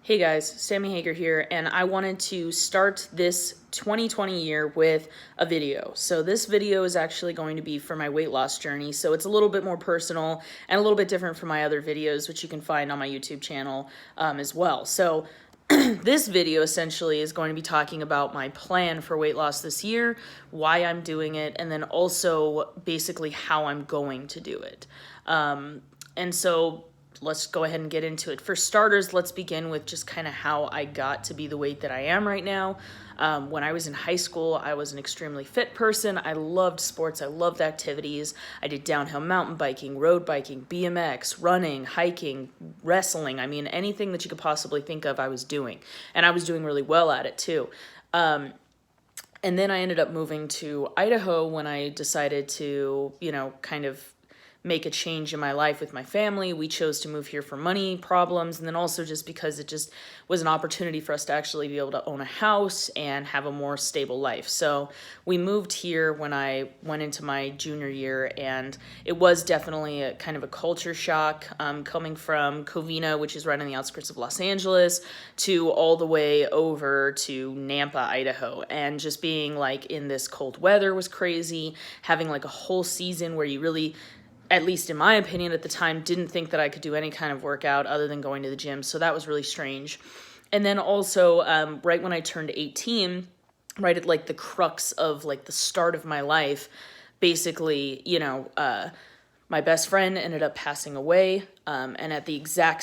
Hey guys, Sammy Hager here, and I wanted to start this 2020 year with a video. So this video is actually going to be for my weight loss journey, so it's a little bit more personal and a little bit different from my other videos, which you can find on my YouTube channel as well. So this video essentially is going to be talking about my plan for weight loss this year, why I'm doing it, and then also basically how I'm going to do it. And so let's go ahead and get into it. For starters, let's begin with just kind of how I got to be the weight that I am right now. When I was in high school, I was an extremely fit person. I loved sports. I loved activities. I did downhill mountain biking, road biking, BMX, running, hiking, wrestling. I mean, anything that you could possibly think of, I was doing. And I was doing really well at it too. And then I ended up moving to Idaho when I decided to, kind of make a change in my life with my family. We chose to move here for money problems, and then also just because it just was an opportunity for us to actually be able to own a house and have a more stable life. So we moved here when I went into my junior year, and it was definitely a kind of a culture shock, coming from Covina, which is right on the outskirts of Los Angeles, to all the way over to Nampa, Idaho, and just being like in this cold weather was crazy. Having like a whole season where you really, at least in my opinion at the time, didn't think that I could do any kind of workout other than going to the gym. So that was really strange. And then also, right when I turned 18, right at like the crux of like the start of my life, basically, my best friend ended up passing away. And on the exact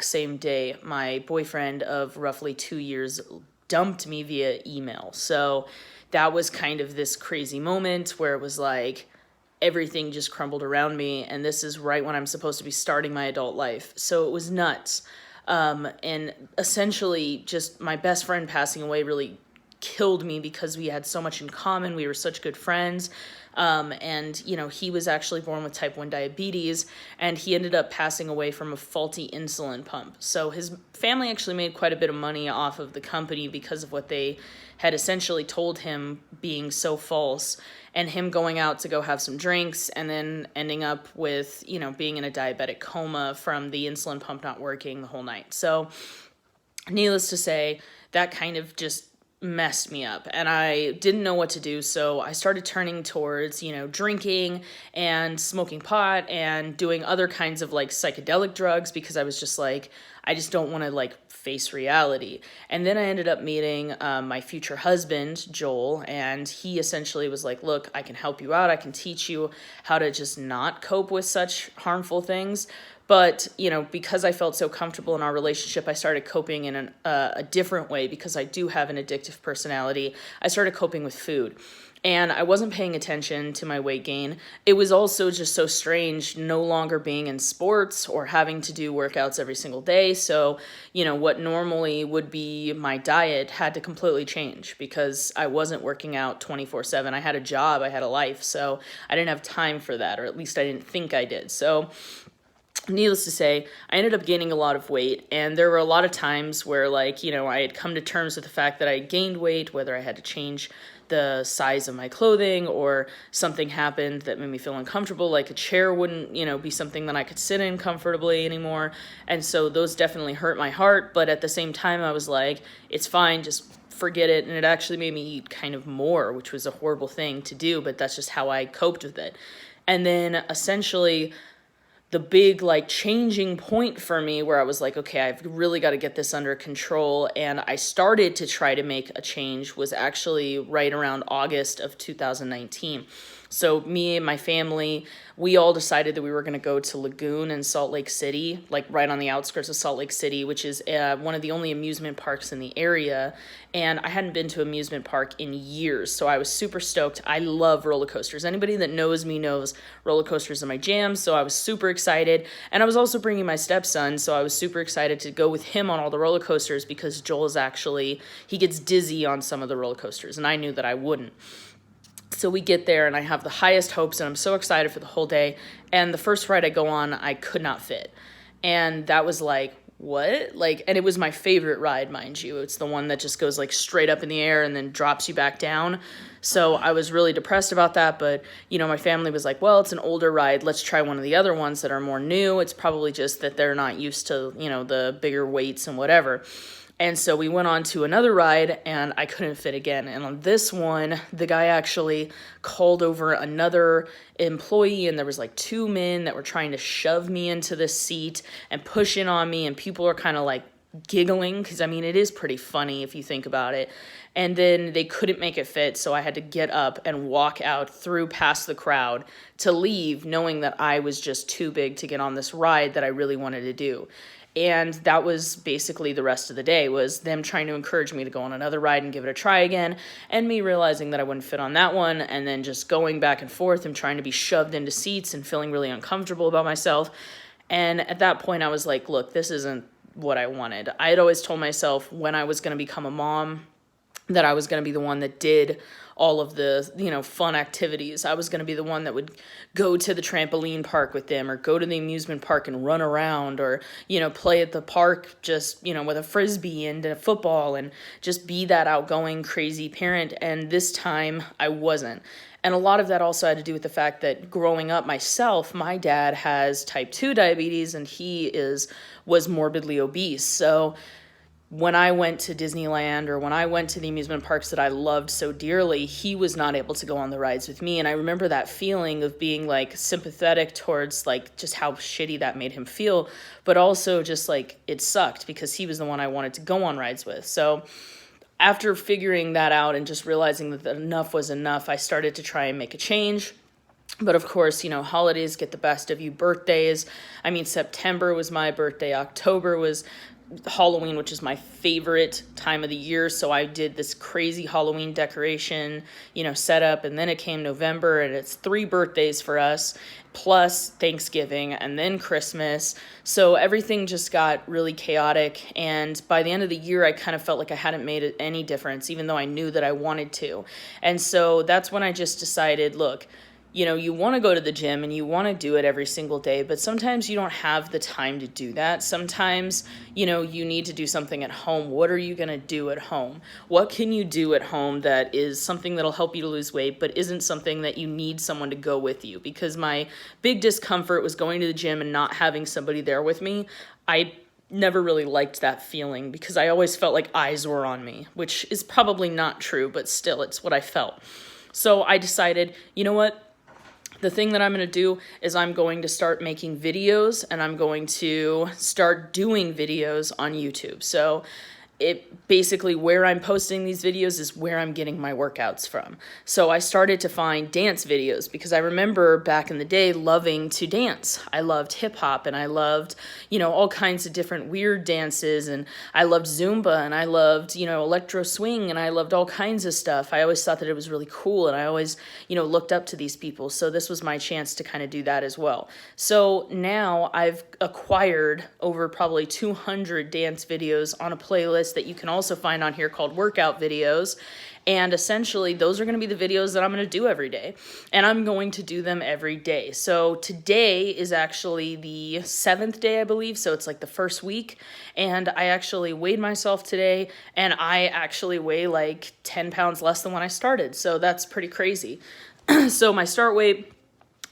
same day, my boyfriend of roughly 2 years dumped me via email. So that was kind of this crazy moment where it was like, everything just crumbled around me, and this is right when I'm supposed to be starting my adult life. So it was nuts. And essentially just my best friend passing away really killed me because we had so much in common. We were such good friends. And he was actually born with type 1 diabetes, and he ended up passing away from a faulty insulin pump. So his family actually made quite a bit of money off of the company because of what they had essentially told him being so false, and him going out to go have some drinks and then ending up with, being in a diabetic coma from the insulin pump not working the whole night. So needless to say, that kind of just messed me up, and I didn't know what to do. So I started turning towards, drinking and smoking pot and doing other kinds of like psychedelic drugs, because I was just like, I just don't want to like face reality. And then I ended up meeting my future husband, Joel, and he essentially was like, look, I can help you out. I can teach you how to just not cope with such harmful things. But, because I felt so comfortable in our relationship, I started coping in a different way, because I do have an addictive personality. I started coping with food, and I wasn't paying attention to my weight gain. It was also just so strange no longer being in sports or having to do workouts every single day. So, what normally would be my diet had to completely change because I wasn't working out 24/7. I had a job, I had a life, so I didn't have time for that, or at least I didn't think I did. So needless to say, I ended up gaining a lot of weight, and there were a lot of times where, I had come to terms with the fact that I gained weight, whether I had to change the size of my clothing or something happened that made me feel uncomfortable, like a chair wouldn't, be something that I could sit in comfortably anymore. And so those definitely hurt my heart, but at the same time, I was like, it's fine, just forget it. And it actually made me eat kind of more, which was a horrible thing to do, but that's just how I coped with it. And then essentially, the big changing point for me where I was like, okay, I've really got to get this under control, and I started to try to make a change, was actually right around August of 2019. So me and my family, we all decided that we were going to go to Lagoon in Salt Lake City, like right on the outskirts of Salt Lake City, which is one of the only amusement parks in the area. And I hadn't been to an amusement park in years, so I was super stoked. I love roller coasters. Anybody that knows me knows roller coasters are my jam, so I was super excited. And I was also bringing my stepson, so I was super excited to go with him on all the roller coasters, because Joel is actually, he gets dizzy on some of the roller coasters, and I knew that I wouldn't. So we get there, and I have the highest hopes, and I'm so excited for the whole day. And the first ride I go on, I could not fit. And that was like, what? Like, and it was my favorite ride, mind you. It's the one that just goes like straight up in the air and then drops you back down. So I was really depressed about that, but my family was like, well, it's an older ride. Let's try one of the other ones that are more new. It's probably just that they're not used to, the bigger weights and whatever. And so we went on to another ride, and I couldn't fit again. And on this one, the guy actually called over another employee, and there was like 2 men that were trying to shove me into this seat and push in on me, and people are kind of like giggling, because it is pretty funny if you think about it. And then they couldn't make it fit, so I had to get up and walk out through past the crowd to leave, knowing that I was just too big to get on this ride that I really wanted to do. And that was basically the rest of the day, was them trying to encourage me to go on another ride and give it a try again, and me realizing that I wouldn't fit on that one, and then just going back and forth and trying to be shoved into seats and feeling really uncomfortable about myself. And at that point, I was like, look, this isn't what I wanted. I had always told myself when I was going to become a mom that I was going to be the one that did all of the, fun activities. I was going to be the one that would go to the trampoline park with them, or go to the amusement park and run around, or, play at the park just, with a Frisbee and a football, and just be that outgoing, crazy parent. And this time I wasn't. And a lot of that also had to do with the fact that growing up myself, my dad has type 2 diabetes, and he was morbidly obese. So when I went to Disneyland, or when I went to the amusement parks that I loved so dearly, he was not able to go on the rides with me. And I remember that feeling of being like sympathetic towards like just how shitty that made him feel, but also just like it sucked because he was the one I wanted to go on rides with. So after figuring that out and just realizing that enough was enough, I started to try and make a change. But of course, holidays get the best of you, birthdays. September was my birthday. October was Halloween, which is my favorite time of the year. So I did this crazy Halloween decoration, setup. And then it came November, and it's 3 birthdays for us, plus Thanksgiving, and then Christmas. So everything just got really chaotic. And by the end of the year, I kind of felt like I hadn't made any difference, even though I knew that I wanted to. And so that's when I just decided, look, you want to go to the gym and you want to do it every single day, but sometimes you don't have the time to do that. Sometimes, you need to do something at home. What are you going to do at home? What can you do at home that is something that'll help you to lose weight, but isn't something that you need someone to go with you? Because my big discomfort was going to the gym and not having somebody there with me. I never really liked that feeling because I always felt like eyes were on me, which is probably not true, but still, it's what I felt. So I decided, you know what? The thing that I'm going to do is I'm going to start making videos, and I'm going to start doing videos on YouTube. So it basically, where I'm posting these videos is where I'm getting my workouts from. So I started to find dance videos because I remember back in the day loving to dance. I loved hip hop, and I loved, all kinds of different weird dances, and I loved Zumba, and I loved, electro swing, and I loved all kinds of stuff. I always thought that it was really cool, and I always, looked up to these people. So this was my chance to kind of do that as well. So now I've acquired over probably 200 dance videos on a playlist that you can also find on here called workout videos. And essentially, those are going to be the videos that I'm going to do every day. And I'm going to do them every day. So today is actually the 7th day, I believe. So it's like the first week. And I actually weighed myself today, and I actually weigh like 10 pounds less than when I started. So that's pretty crazy. So my start weight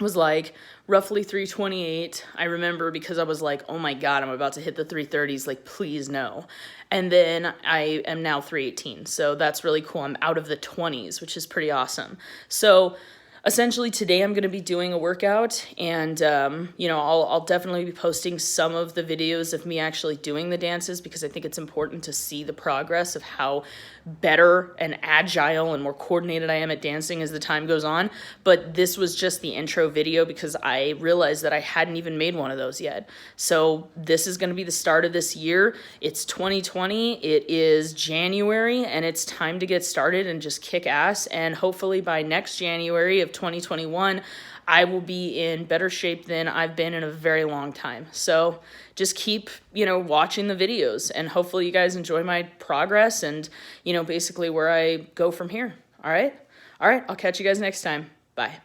was like roughly 328. I remember because I was like, oh my God, I'm about to hit the 330s. Like, please no. And then I am now 318. So that's really cool. I'm out of the 20s, which is pretty awesome. So essentially today I'm going to be doing a workout, and, I'll definitely be posting some of the videos of me actually doing the dances, because I think it's important to see the progress of how better and agile and more coordinated I am at dancing as the time goes on. But this was just the intro video because I realized that I hadn't even made one of those yet. So this is going to be the start of this year. It's 2020. It is January, and it's time to get started and just kick ass. And hopefully by next January of 2021, I will be in better shape than I've been in a very long time. So just keep, watching the videos, and hopefully you guys enjoy my progress and, basically where I go from here. All right. I'll catch you guys next time. Bye.